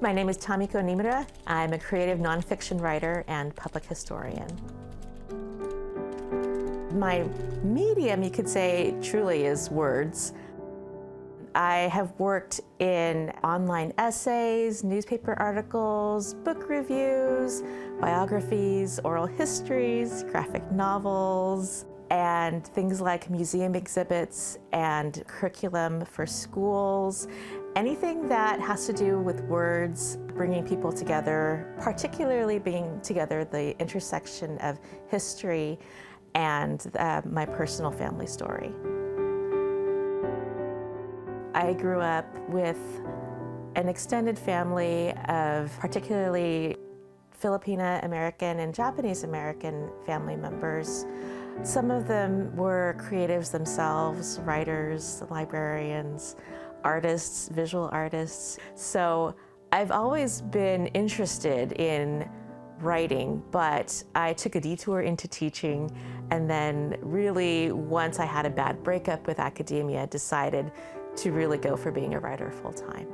My name is Tamiko Nimura. I'm a creative nonfiction writer and public historian. My medium, you could say, truly is words. I have worked in online essays, newspaper articles, book reviews, biographies, oral histories, graphic novels, and things like museum exhibits and curriculum for schools. Anything that has to do with words, bringing people together, particularly bringing together the intersection of history and my personal family story. I grew up with an extended family of particularly Filipino American and Japanese American family members. Some of them were creatives themselves, writers, librarians, artists, visual artists. So I've always been interested in writing, but I took a detour into teaching, and then really, once I had a bad breakup with academia, decided to really go for being a writer full-time.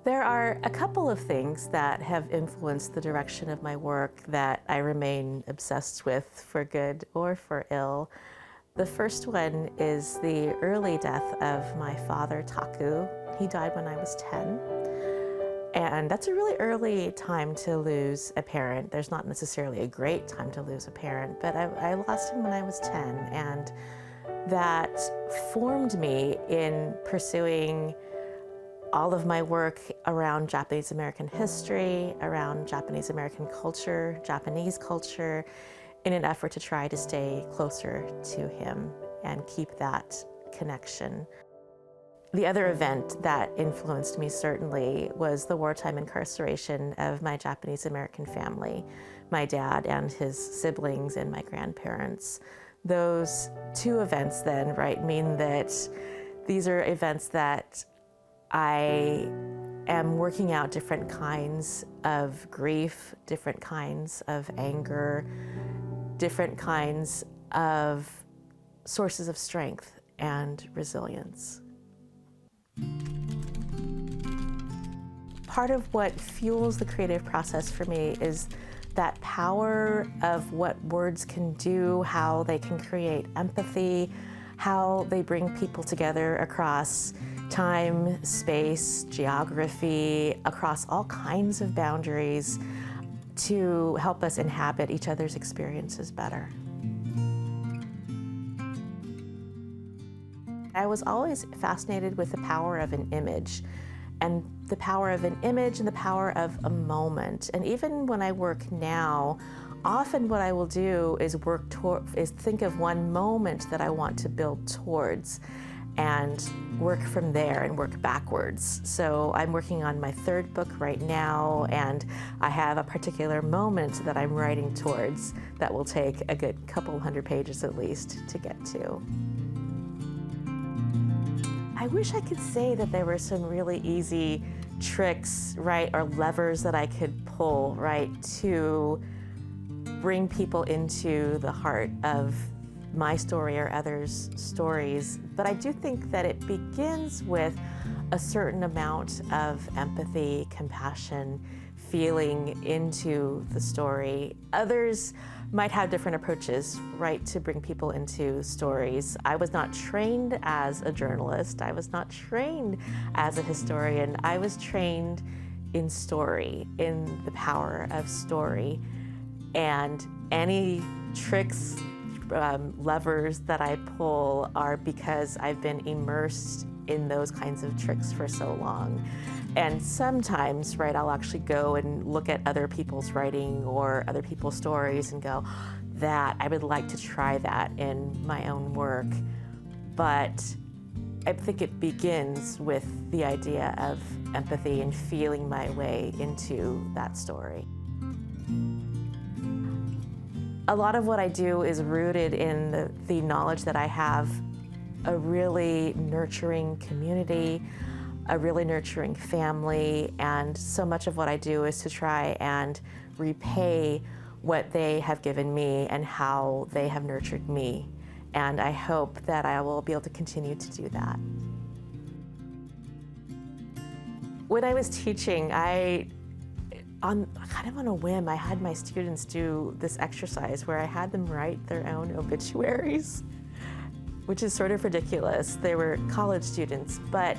There are a couple of things that have influenced the direction of my work that I remain obsessed with, for good or for ill. The first one is the early death of my father, Taku. He died when I was 10. And that's a really early time to lose a parent. There's not necessarily a great time to lose a parent, but I lost him when I was 10. And that formed me in pursuing all of my work around Japanese American history, around Japanese American culture, Japanese culture, in an effort to try to stay closer to him and keep that connection. The other event that influenced me certainly was the wartime incarceration of my Japanese American family, my dad and his siblings and my grandparents. Those two events then, right, mean that these are events that I am working out different kinds of grief, different kinds of anger, different kinds of sources of strength and resilience. Part of what fuels the creative process for me is that power of what words can do, how they can create empathy, how they bring people together across time, space, geography, across all kinds of boundaries to help us inhabit each other's experiences better. I was always fascinated with the power of an image, and the power of an image and the power of a moment. And even when I work now, often what I will do is think of one moment that I want to build towards and work from there and work backwards. So I'm working on my third book right now, and I have a particular moment that I'm writing towards that will take a good couple hundred pages at least to get to. I wish I could say that there were some really easy tricks, right, or levers that I could pull, right, to bring people into the heart of my story or others' stories. But I do think that it begins with a certain amount of empathy, compassion, feeling into the story. Others might have different approaches, right, to bring people into stories. I was not trained as a journalist. I was not trained as a historian. I was trained in story, in the power of story. And any tricks, levers that I pull are because I've been immersed in those kinds of tricks for so long. And sometimes, right, I'll actually go and look at other people's writing or other people's stories and go, that, I would like to try that in my own work. But I think it begins with the idea of empathy and feeling my way into that story. A lot of what I do is rooted in the knowledge that I have a really nurturing community, a really nurturing family, and so much of what I do is to try and repay what they have given me and how they have nurtured me. And I hope that I will be able to continue to do that. When I was teaching, kind of on a whim, I had my students do this exercise where I had them write their own obituaries, which is sort of ridiculous. They were college students, but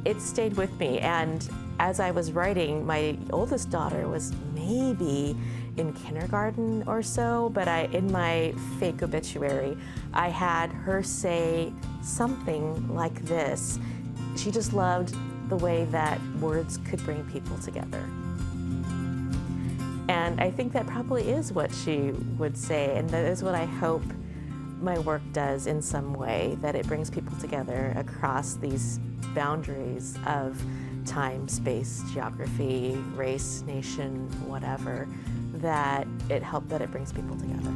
it stayed with me. And as I was writing, my oldest daughter was maybe in kindergarten or so, but in my fake obituary, I had her say something like this. She just loved the way that words could bring people together. And I think that probably is what she would say, and that is what I hope my work does in some way, that it brings people together across these boundaries of time, space, geography, race, nation, whatever, that it brings people together.